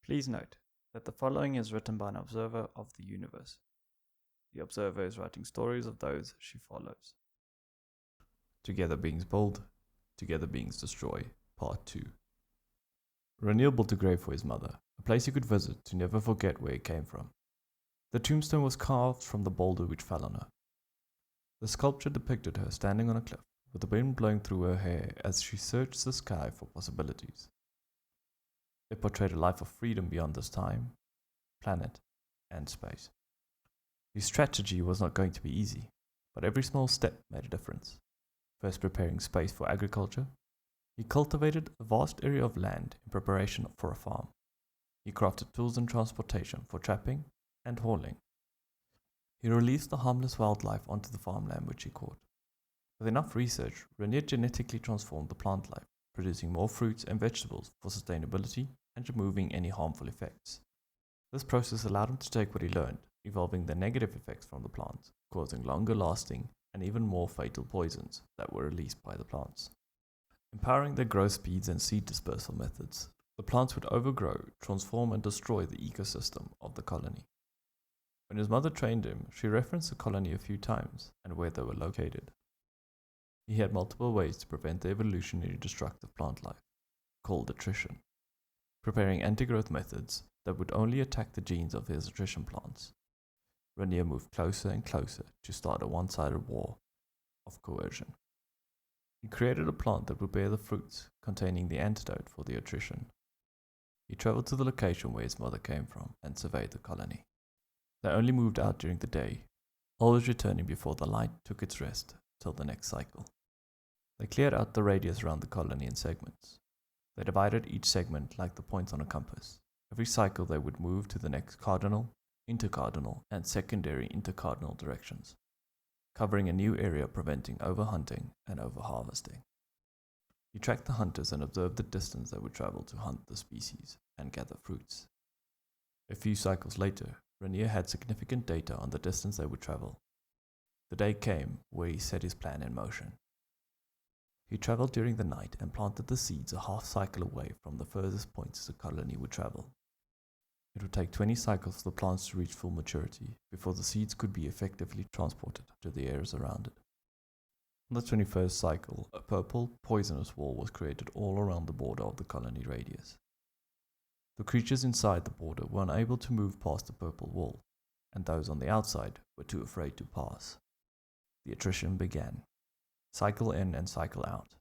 Please note that the following is written by an observer of the universe. The observer is writing stories of those she follows. Together Beings Build, Together Beings Destroy, Part 2. Ranir built a grave for his mother, a place he could visit to never forget where he came from. The tombstone was carved from the boulder which fell on her. The sculpture depicted her standing on a cliff, with the wind blowing through her hair as she searched the sky for possibilities. It portrayed a life of freedom beyond this time, planet, and space. His strategy was not going to be easy, but every small step made a difference. First preparing space for agriculture, he cultivated a vast area of land in preparation for a farm. He crafted tools and transportation for trapping and hauling. He released the harmless wildlife onto the farmland which he caught. With enough research, Ranir genetically transformed the plant life, producing more fruits and vegetables for sustainability and removing any harmful effects. This process allowed him to take what he learned, evolving the negative effects from the plants, causing longer lasting and even more fatal poisons that were released by the plants. Empowering their growth speeds and seed dispersal methods, the plants would overgrow, transform and destroy the ecosystem of the colony. When his mother trained him, she referenced the colony a few times and where they were located. He had multiple ways to prevent the evolutionary destructive plant life, called attrition, preparing anti-growth methods that would only attack the genes of his attrition plants. Ranir moved closer and closer to start a one-sided war of coercion. He created a plant that would bear the fruits containing the antidote for the attrition. He traveled to the location where his mother came from and surveyed the colony. They only moved out during the day, always returning before the light took its rest till the next cycle. They cleared out the radius around the colony in segments. They divided each segment like the points on a compass. Every cycle they would move to the next cardinal, intercardinal, and secondary intercardinal directions, covering a new area preventing overhunting and overharvesting. He tracked the hunters and observed the distance they would travel to hunt the species and gather fruits. A few cycles later, Ranir had significant data on the distance they would travel. The day came where he set his plan in motion. He traveled during the night and planted the seeds a half cycle away from the furthest points the colony would travel. It would take 20 cycles for the plants to reach full maturity before the seeds could be effectively transported to the areas around it. On the 21st cycle, a purple, poisonous wall was created all around the border of the colony radius. The creatures inside the border were unable to move past the purple wall, and those on the outside were too afraid to pass. The attrition began. Cycle in and cycle out.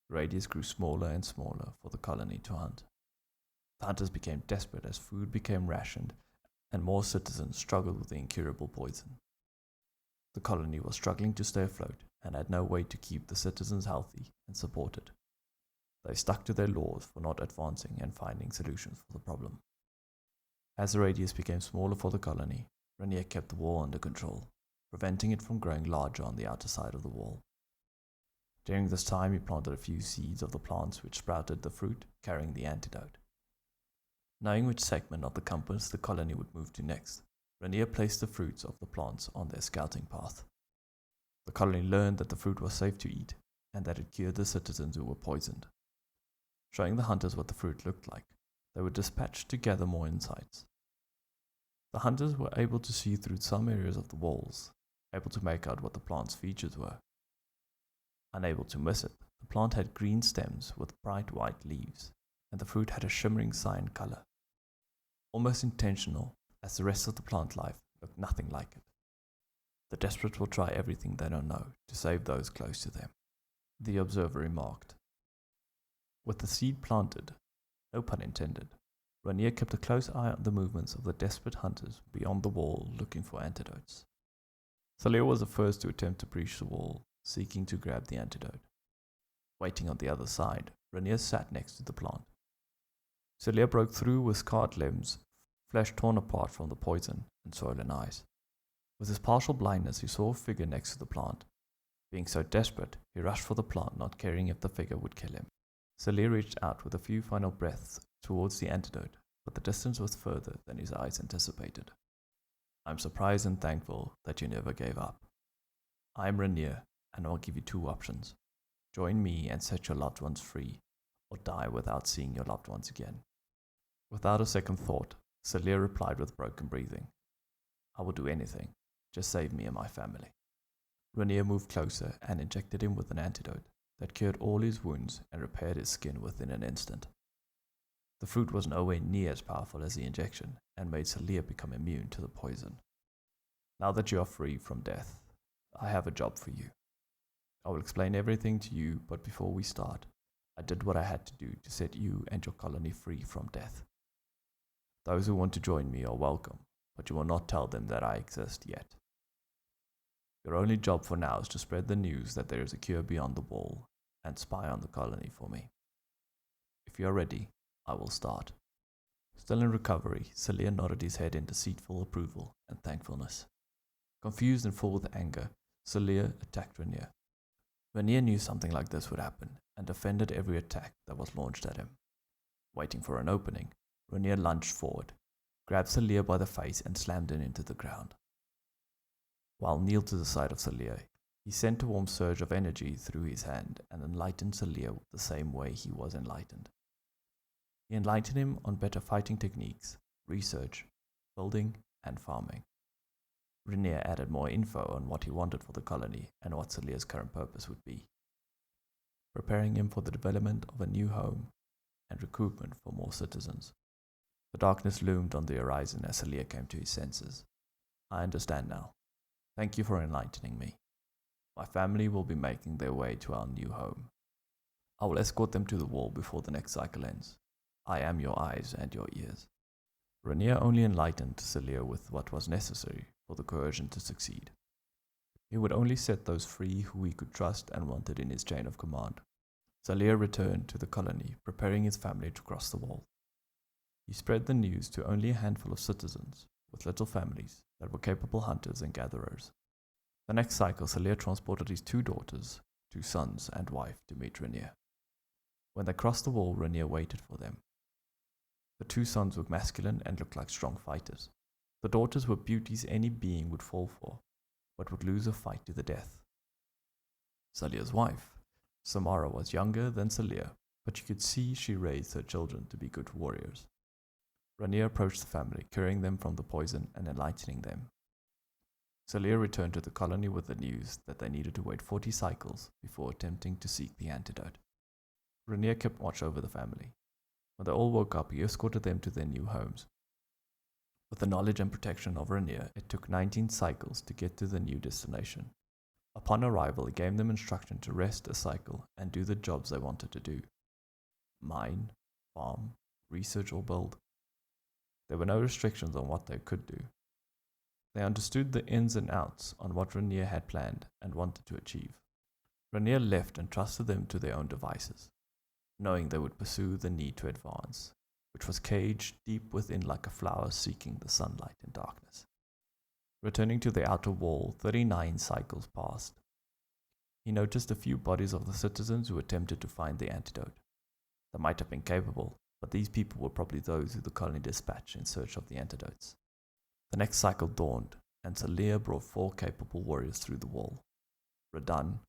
The radius grew smaller and smaller for the colony to hunt. The hunters became desperate as food became rationed and more citizens struggled with the incurable poison. The colony was struggling to stay afloat and had no way to keep the citizens healthy and supported. They stuck to their laws for not advancing and finding solutions for the problem. As the radius became smaller for the colony, Ranir kept the wall under control, preventing it from growing larger on the outer side of the wall. During this time, he planted a few seeds of the plants which sprouted the fruit carrying the antidote. Knowing which segment of the compass the colony would move to next, Ranir placed the fruits of the plants on their scouting path. The colony learned that the fruit was safe to eat and that it cured the citizens who were poisoned. Showing the hunters what the fruit looked like, they were dispatched to gather more insights. The hunters were able to see through some areas of the walls, able to make out what the plant's features were. Unable to miss it, the plant had green stems with bright white leaves, and the fruit had a shimmering cyan color. Almost intentional, as the rest of the plant life looked nothing like it. The desperate will try everything they don't know to save those close to them, the observer remarked. With the seed planted, no pun intended, Ranir kept a close eye on the movements of the desperate hunters beyond the wall looking for antidotes. Thalia was the first to attempt to breach the wall, seeking to grab the antidote. Waiting on the other side, Ranir sat next to the plant. Thalia broke through with scarred limbs, flesh torn apart from the poison, and swollen eyes. With his partial blindness, he saw a figure next to the plant. Being so desperate, he rushed for the plant, not caring if the figure would kill him. Thalia reached out with a few final breaths towards the antidote, but the distance was further than his eyes anticipated. I'm surprised and thankful that you never gave up. I'm Ranir, and I'll give you two options. Join me and set your loved ones free, or die without seeing your loved ones again. Without a second thought, Celia replied with broken breathing. I will do anything. Just save me and my family. Ranir moved closer and injected him with an antidote that cured all his wounds and repaired his skin within an instant. The fruit was nowhere near as powerful as the injection and made Celia become immune to the poison. Now that you are free from death, I have a job for you. I will explain everything to you, but before we start, I did what I had to do to set you and your colony free from death. Those who want to join me are welcome, but you will not tell them that I exist yet. Your only job for now is to spread the news that there is a cure beyond the wall and spy on the colony for me. If you are ready, I will start. Still in recovery, Celia nodded his head in deceitful approval and thankfulness. Confused and full with anger, Celia attacked Ranir. Ranir knew something like this would happen and defended every attack that was launched at him. Waiting for an opening, Ranir lunged forward, grabbed Celia by the face and slammed her into the ground. While kneeled to the side of Celia, he sent a warm surge of energy through his hand and enlightened Celia the same way he was enlightened. He enlightened him on better fighting techniques, research, building, and farming. Ranir added more info on what he wanted for the colony and what Celia's current purpose would be, preparing him for the development of a new home and recruitment for more citizens. The darkness loomed on the horizon as Celia came to his senses. I understand now. Thank you for enlightening me. My family will be making their way to our new home. I will escort them to the wall before the next cycle ends. I am your eyes and your ears. Ranir only enlightened Celia with what was necessary for the coercion to succeed. He would only set those free who he could trust and wanted in his chain of command. Celia returned to the colony, preparing his family to cross the wall. He spread the news to only a handful of citizens with little families that were capable hunters and gatherers. The next cycle, Celia transported his 2 daughters, 2 sons, and wife to meet Ranir. When they crossed the wall, Ranir waited for them. The 2 sons were masculine and looked like strong fighters. The daughters were beauties any being would fall for, but would lose a fight to the death. Celia's wife, Samara, was younger than Celia, but you could see she raised her children to be good warriors. Ranir approached the family, curing them from the poison and enlightening them. Celia returned to the colony with the news that they needed to wait 40 cycles before attempting to seek the antidote. Ranir kept watch over the family. When they all woke up, he escorted them to their new homes. With the knowledge and protection of Ranir, it took 19 cycles to get to the new destination. Upon arrival, he gave them instruction to rest a cycle and do the jobs they wanted to do. Mine, farm, research or build. There were no restrictions on what they could do. They understood the ins and outs on what Ranir had planned and wanted to achieve. Ranir left and trusted them to their own devices, knowing they would pursue the need to advance, which was caged deep within like a flower seeking the sunlight in darkness. Returning to the outer wall, 39 cycles passed. He noticed a few bodies of the citizens who attempted to find the antidote. They might have been capable, but these people were probably those who the colony dispatched in search of the antidotes. The next cycle dawned, and Celia brought 4 capable warriors through the wall: Radan,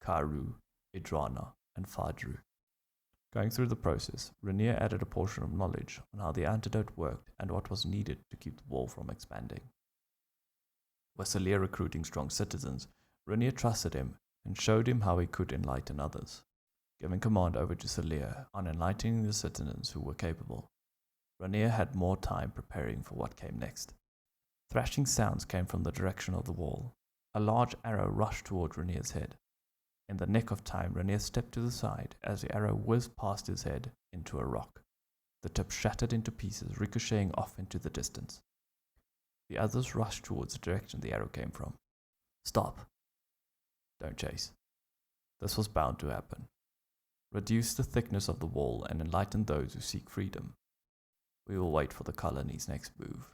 Karu, Idrana, and Fadru. Going through the process, Ranir added a portion of knowledge on how the antidote worked and what was needed to keep the wall from expanding. With Celia recruiting strong citizens, Ranir trusted him and showed him how he could enlighten others. Giving command over to Celia on enlightening the citizens who were capable, Ranir had more time preparing for what came next. Thrashing sounds came from the direction of the wall. A large arrow rushed toward Ranir's head. In the nick of time, Ranir stepped to the side as the arrow whizzed past his head into a rock. The tip shattered into pieces, ricocheting off into the distance. The others rushed towards the direction the arrow came from. Stop. Don't chase. This was bound to happen. Reduce the thickness of the wall and enlighten those who seek freedom. We will wait for the colony's next move.